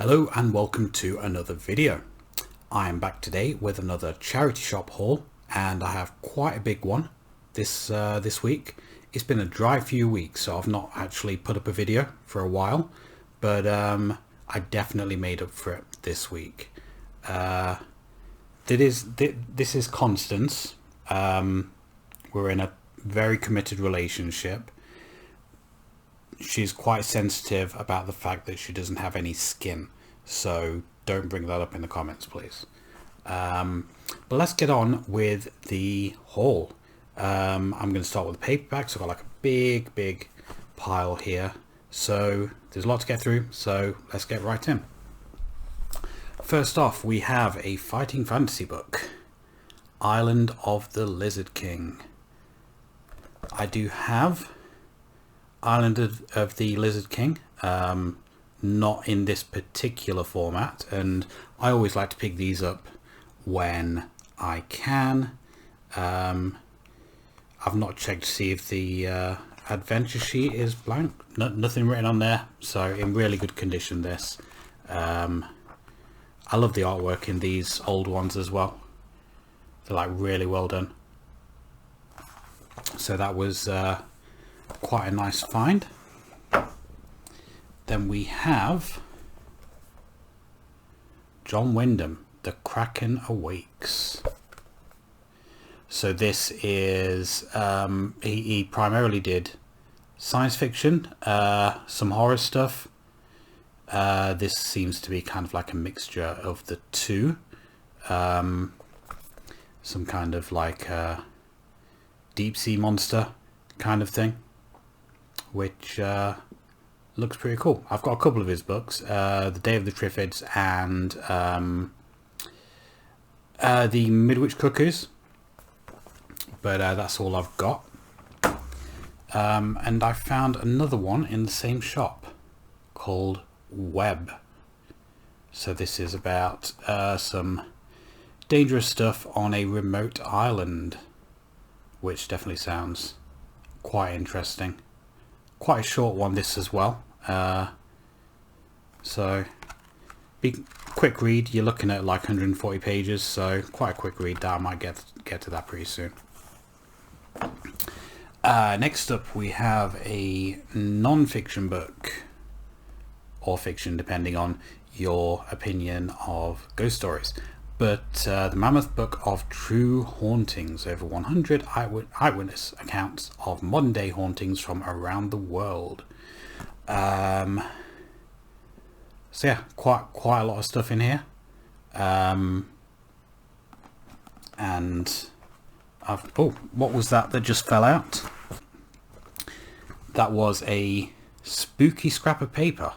Hello and welcome to another video. I am back today with another charity shop haul, and I have quite a big one this week. It's been a dry few weeks, so I've not actually put up a video for a while, but I definitely made up for it this week. This is Constance. We're in a very committed relationship. She's quite sensitive about the fact that she doesn't have any skin, so don't bring that up in the comments, please. But let's get on with the haul. I'm going to start with the paperbacks. I've got like a big pile here, so there's a lot to get through, so let's get right in. First off, we have a fighting fantasy book, Island of the Lizard King. I do have Island of the Lizard King, not in this particular format, and I always like to pick these up when I can. I've not checked to see if the adventure sheet is blank. Nothing written on there, so in really good condition this. I love the artwork in these old ones as well. They're like really well done. So that was quite a nice find. Then we have John Wyndham, The Kraken Awakes. So this is he primarily did science fiction, some horror stuff. This seems to be kind of like a mixture of the two. Some kind of like deep sea monster kind of thing, which looks pretty cool. I've got a couple of his books, The Day of the Triffids and the Midwich Cuckoos, but that's all I've got. And I found another one in the same shop called Web. So this is about some dangerous stuff on a remote island, which definitely sounds quite interesting. Quite a short one this as well, so big quick read. You're looking at like 140 pages, so quite a quick read. That I might get to that pretty soon. Next up we have a non-fiction book, or fiction depending on your opinion of ghost stories, but the Mammoth Book of True Hauntings, over 100 eyewitness accounts of modern day hauntings from around the world. So yeah, quite a lot of stuff in here. And what was that just fell out? That was a spooky scrap of paper.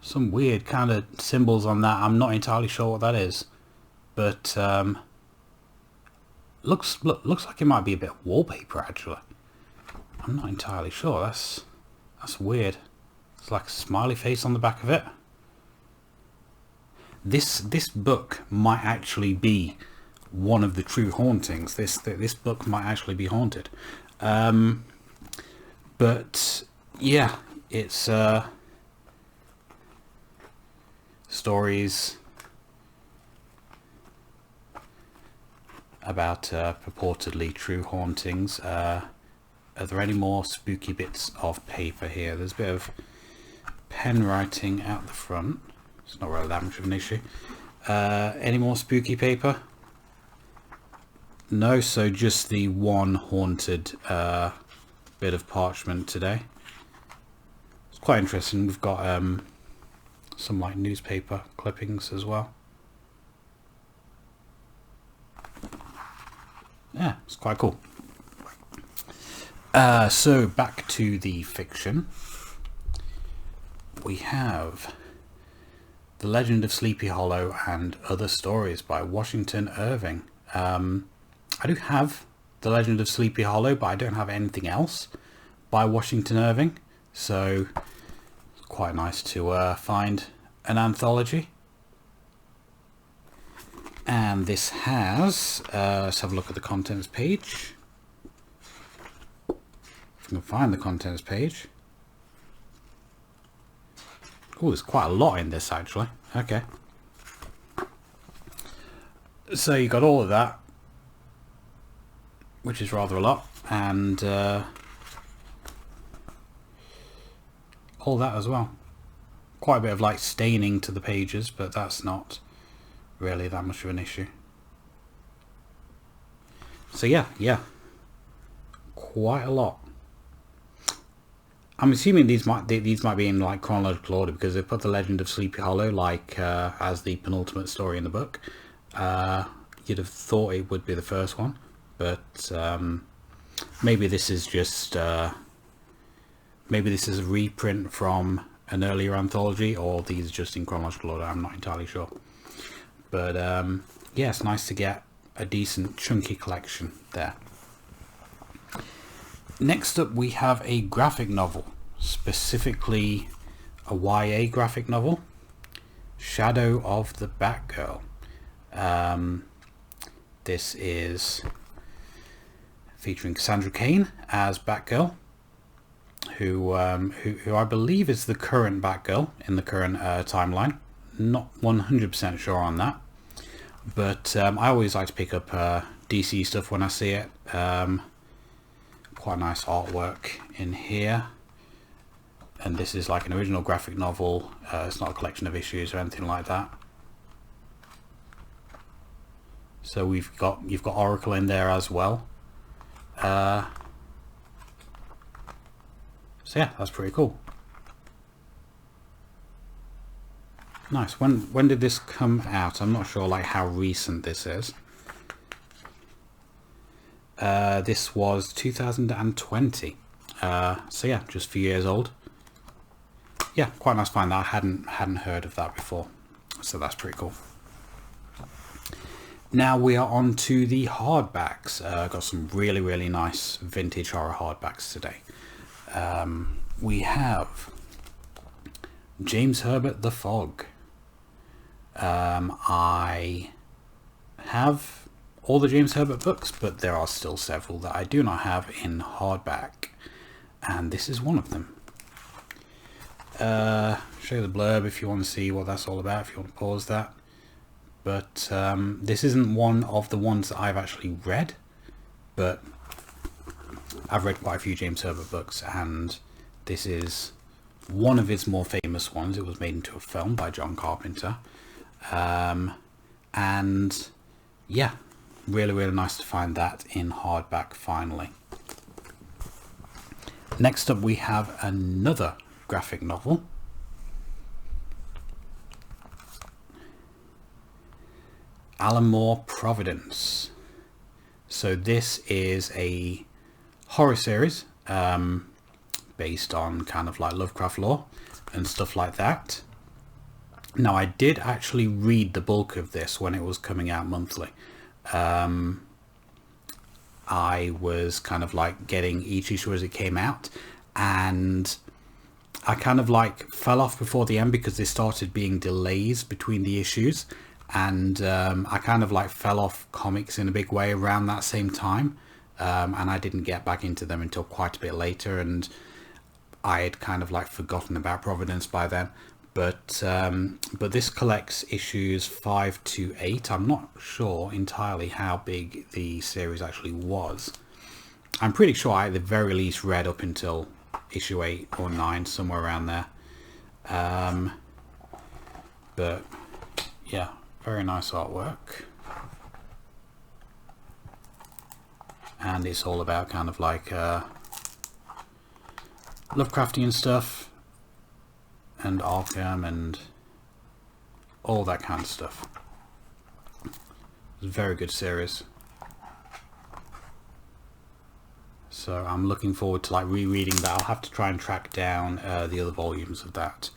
Some weird kind of symbols on that. I'm not entirely sure what that is, but looks like it might be a bit of wallpaper actually. I'm not entirely sure. That's weird. It's like a smiley face on the back of it. This book might actually be one of the true hauntings. This book might actually be haunted. But yeah, it's stories about purportedly true hauntings. Are there any more spooky bits of paper here? There's a bit of pen writing out the front. It's not really that much of an issue. Any more spooky paper? No, so just the one haunted bit of parchment today. It's quite interesting. We've got some like newspaper clippings as well. Yeah, it's quite cool. So back to the fiction. We have The Legend of Sleepy Hollow and Other Stories by Washington Irving. I do have The Legend of Sleepy Hollow, but I don't have anything else by Washington Irving, so it's quite nice to find an anthology. And this has, let's have a look at the contents page. If I can find the contents page. Oh, there's quite a lot in this actually. Okay. So you got all of that, which is rather a lot, and all that as well. Quite a bit of like staining to the pages, but that's not really that much of an issue. So yeah, quite a lot. I'm assuming these might be in like chronological order because they put the Legend of Sleepy Hollow like as the penultimate story in the book. You'd have thought it would be the first one, but maybe this is just maybe this is a reprint from an earlier anthology, or these are just in chronological order. I'm not entirely sure, but yeah, it's nice to get a decent chunky collection there. Next up we have a graphic novel, specifically a YA graphic novel, Shadow of the Batgirl. This is featuring Cassandra Cain as Batgirl, who I believe is the current Batgirl in the current timeline. Not 100% sure on that, but I always like to pick up DC stuff when I see it. Quite nice artwork in here, and this is like an original graphic novel. It's not a collection of issues or anything like that. So you've got Oracle in there as well. So yeah, that's pretty cool. Nice. When did this come out? I'm not sure like how recent this is. This was 2020. So yeah, just a few years old. Yeah, quite nice find that. I hadn't heard of that before, so that's pretty cool. Now we are on to the hardbacks. Got some really nice vintage horror hardbacks today. We have James Herbert The Fog. I have all the James Herbert books, but there are still several that I do not have in hardback, and this is one of them. Show you the blurb if you want to see what that's all about, if you want to pause that. But this isn't one of the ones that I've actually read, but I've read quite a few James Herbert books, and this is one of his more famous ones. It was made into a film by John Carpenter, and yeah, really nice to find that in hardback finally. Next up we have another graphic novel, Alan Moore Providence. So this is a horror series based on kind of like Lovecraft lore and stuff like that. Now I did actually read the bulk of this when it was coming out monthly. I was kind of like getting each issue as it came out, and I kind of like fell off before the end because there started being delays between the issues, and I kind of like fell off comics in a big way around that same time, and I didn't get back into them until quite a bit later, and I had kind of like forgotten about Providence by then. But this collects issues 5 to 8. I'm not sure entirely how big the series actually was. I'm pretty sure I at the very least read up until issue 8 or 9, somewhere around there. But yeah, very nice artwork. And it's all about kind of like Lovecraftian stuff, and Arkham and all that kind of stuff. It's a very good series, so I'm looking forward to like rereading that. I'll have to try and track down the other volumes of that,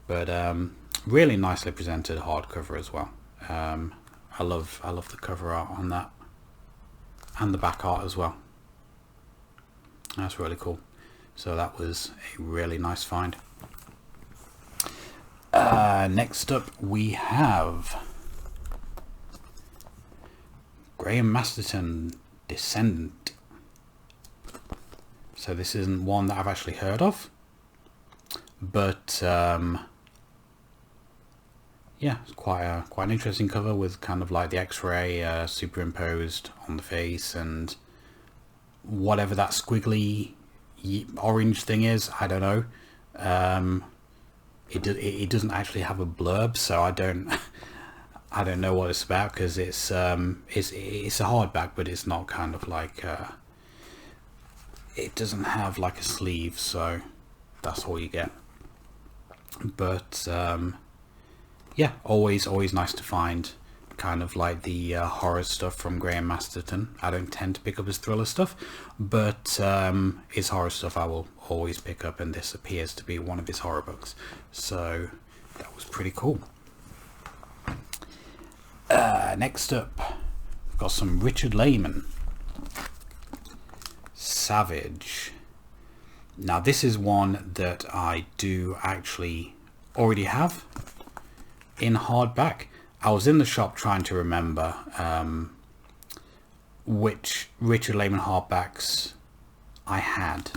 but really nicely presented hardcover as well. I love the cover art on that, and the back art as well. That's really cool. So that was a really nice find. Next up we have Graham Masterton, Descendant. So this isn't one that I've actually heard of, but yeah, it's quite an interesting cover with kind of like the X-ray superimposed on the face and whatever that squiggly orange thing is. I don't know. It doesn't actually have a blurb, so I don't I don't know what it's about, because it's a hardback, but it's not kind of like it doesn't have like a sleeve, so that's all you get. But yeah, always nice to find kind of like the horror stuff from Graham Masterton. I don't tend to pick up his thriller stuff, but his horror stuff I will always pick up, and this appears to be one of his horror books, so that was pretty cool. Next up, we've got some Richard Lehman, Savage. Now this is one that I do actually already have in hardback. I was in the shop trying to remember which Richard Lehman hardbacks I had,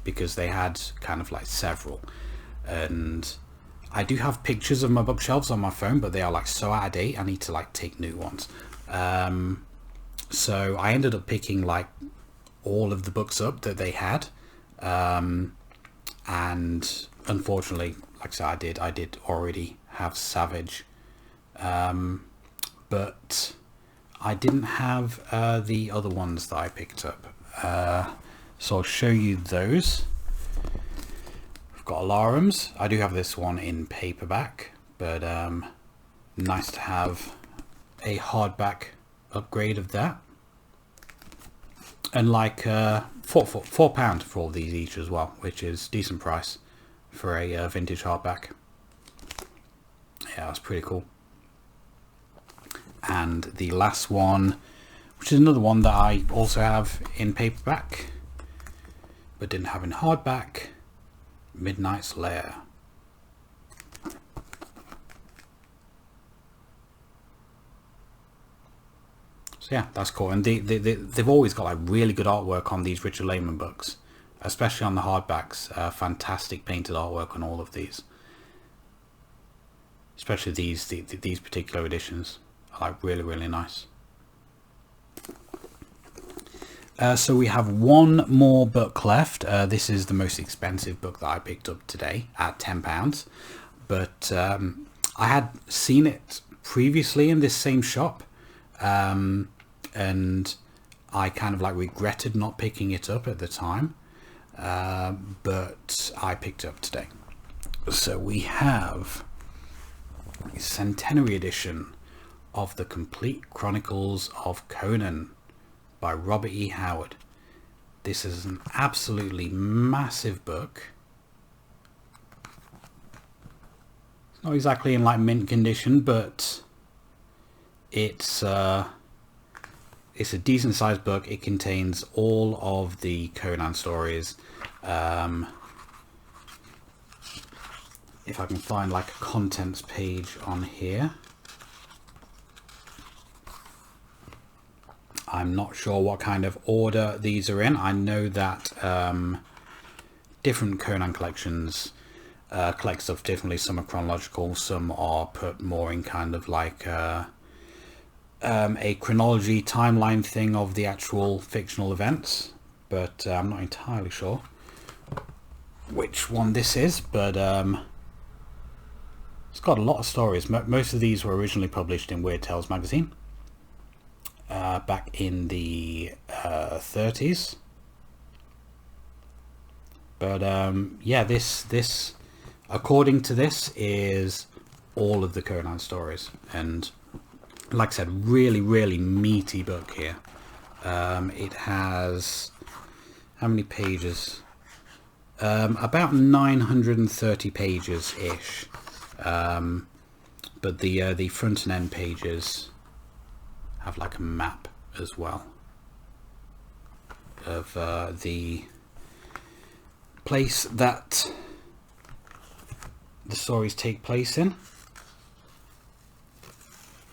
because they had kind of like several, and I do have pictures of my bookshelves on my phone, but they are like so out of date. I need to like take new ones. So I ended up picking like all of the books up that they had, and unfortunately, like I said, I did already have Savage, but I didn't have the other ones that I picked up, so I'll show you those. I've got Alarums. I do have this one in paperback, but nice to have a hardback upgrade of that. And like £4 for all these each as well, which is decent price for a vintage hardback. Yeah, that's pretty cool. And the last one, which is another one that I also have in paperback but didn't have in hardback, Midnight's Lair. So yeah, that's cool. And they've always got like really good artwork on these Richard Lehman books, especially on the hardbacks. Fantastic painted artwork on all of these, especially these particular editions are like really nice. So we have one more book left. This is the most expensive book that I picked up today at £10, but I had seen it previously in this same shop, and I kind of like regretted not picking it up at the time, but I picked it up today. So we have a centenary edition of the Complete Chronicles of Conan by Robert E. Howard. This is an absolutely massive book. It's not exactly in like mint condition, but it's a decent sized book. It contains all of the Conan stories. If I can find like a contents page on here. I'm not sure what kind of order these are in. I know that different Conan collections collect stuff differently. Some are chronological, some are put more in kind of like a chronology timeline thing of the actual fictional events, but I'm not entirely sure which one this is, but it's got a lot of stories. Most of these were originally published in Weird Tales magazine back in the 30s, but yeah, this according to this is all of the Conan stories, and like I said, really meaty book here. It has how many pages? About 930 pages ish, but the front and end pages have like a map as well of the place that the stories take place in.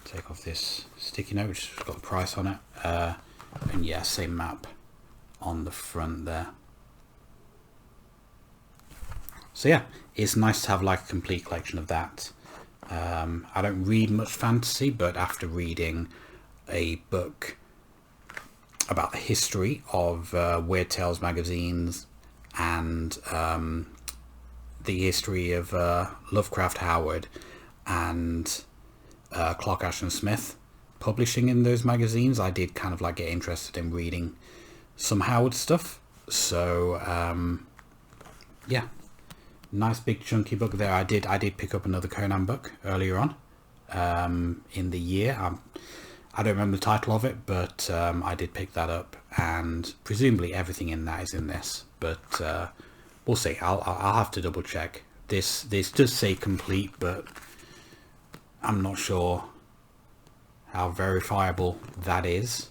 Take off this sticky note which has got the price on it, and yeah, same map on the front there. So yeah, it's nice to have like a complete collection of that I don't read much fantasy, but after reading a book about the history of Weird Tales magazines and the history of Lovecraft Howard and Clark Ashton Smith publishing in those magazines, I did kind of like get interested in reading some Howard stuff. So yeah, nice big chunky book there. I did pick up another Conan book earlier on in the year. I don't remember the title of it, but I did pick that up, and presumably everything in that is in this, but we'll see. I'll have to double check. This does say complete, but I'm not sure how verifiable that is.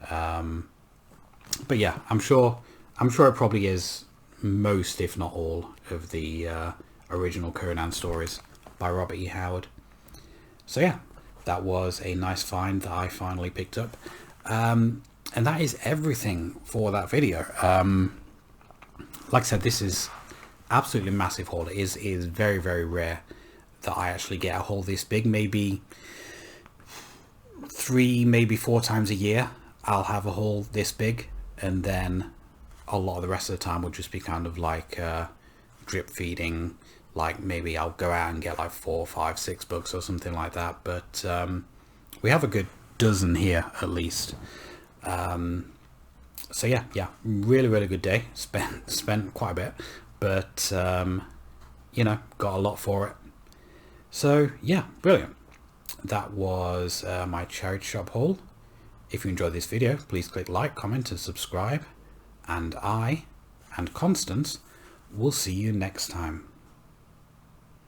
But yeah, I'm sure it probably is most, if not all, of the original Conan stories by Robert E. Howard. So yeah, that was a nice find that I finally picked up. And that is everything for that video. Like I said, this is absolutely massive haul. It is very, very rare that I actually get a haul this big. Maybe 3, maybe 4 times a year I'll have a haul this big, and then a lot of the rest of the time will just be kind of like drip feeding. Like maybe I'll go out and get like 4, 5, 6 books or something like that, but we have a good dozen here at least. So yeah, really good day. Spent quite a bit, but you know, got a lot for it. So yeah, brilliant. That was my charity shop haul. If you enjoyed this video, please click like, comment and subscribe, and I and Constance will see you next time.